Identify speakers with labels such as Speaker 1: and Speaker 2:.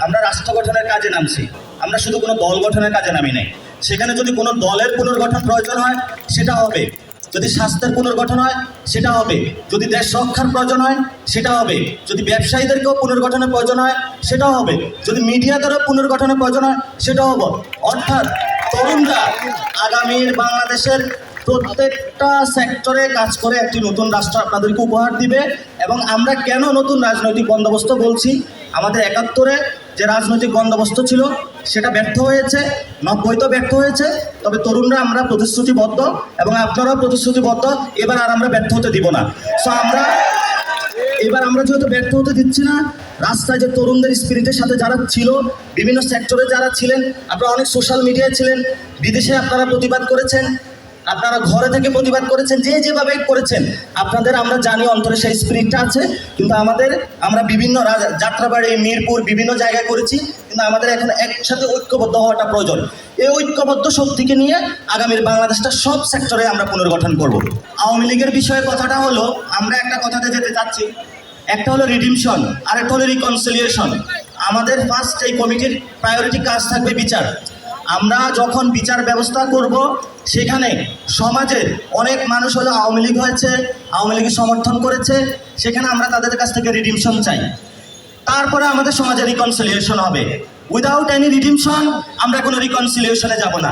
Speaker 1: আমরা রাষ্ট্র গঠনের কাজে নামছি, আমরা শুধু কোনো দল গঠনের কাজে নামি নাই। সেখানে যদি কোনো দলের পুনর্গঠন প্রয়োজন হয় সেটা হবে, যদি স্বাস্থ্যের পুনর্গঠন হয় সেটা হবে, যদি দেশ রক্ষার প্রয়োজন হয় সেটা হবে, যদি ব্যবসায়ীদেরকেও পুনর্গঠনের প্রয়োজন হয় সেটাও হবে, যদি মিডিয়াদেরও পুনর্গঠনের প্রয়োজন হয় সেটাও হবে। অর্থাৎ তরুণরা আগামীর বাংলাদেশের প্রত্যেকটা সেক্টরে কাজ করে একটি নতুন রাষ্ট্র আপনাদেরকে উপহার দিবে। এবং আমরা কেন নতুন রাজনৈতিক বন্দোবস্ত বলছি, আমাদের ৭১-এ যে রাজনৈতিক বন্দোবস্ত ছিল সেটা ব্যর্থ হয়েছে, ৯০ ব্যর্থ হয়েছে। তবে তরুণরা আমরা প্রতিশ্রুতিবদ্ধ এবং আপনারাও প্রতিশ্রুতিবদ্ধ, এবার আর আমরা ব্যর্থ হতে দিব না। সো এবার আমরা যেহেতু ব্যর্থ হতে দিচ্ছি না, রাস্তায় যে তরুণদের স্পিরিটের সাথে যারা ছিল, বিভিন্ন সেক্টরে যারা ছিলেন, আপনারা অনেক সোশ্যাল মিডিয়ায় ছিলেন, বিদেশে আপনারা প্রতিবাদ করেছেন, আপনারা ঘরে থেকে প্রতিবাদ করেছেন, যেভাবে করেছেন, আপনাদের আমরা জানি অন্তরে সেই স্পিরিটটা আছে। কিন্তু আমরা বিভিন্ন যাত্রাবাড়ি, মিরপুর বিভিন্ন জায়গায় করেছি, কিন্তু আমাদের এখন একসাথে ঐক্যবদ্ধ হওয়াটা প্রয়োজন। এই ঐক্যবদ্ধ শক্তিকে নিয়ে আগামীর বাংলাদেশটা সব সেক্টরে আমরা পুনর্গঠন করব। আওয়ামী লীগের বিষয়ে কথাটা হলো, আমরা একটা কথাতে যেতে চাচ্ছি, একটা হলো রিডিমশন, আর একটা হলো রিকনসিলিয়েশন। আমাদের ফার্স্ট এই কমিটির প্রায়োরিটি কাজ থাকবে বিচার। আমরা যখন বিচার ব্যবস্থা করব, সেখানে সমাজের অনেক মানুষ হলো আওয়ামী লীগ হয়েছে, আওয়ামী লীগের সমর্থন করেছে, সেখানে আমরা তাদের কাছ থেকে রিডিমশন চাই। তারপরে আমাদের সমাজে রিকনসিলিয়েশন হবে। উইদাউট এনি রিডিমশন আমরা কোনো রিকনসিলিয়েশনে যাব না।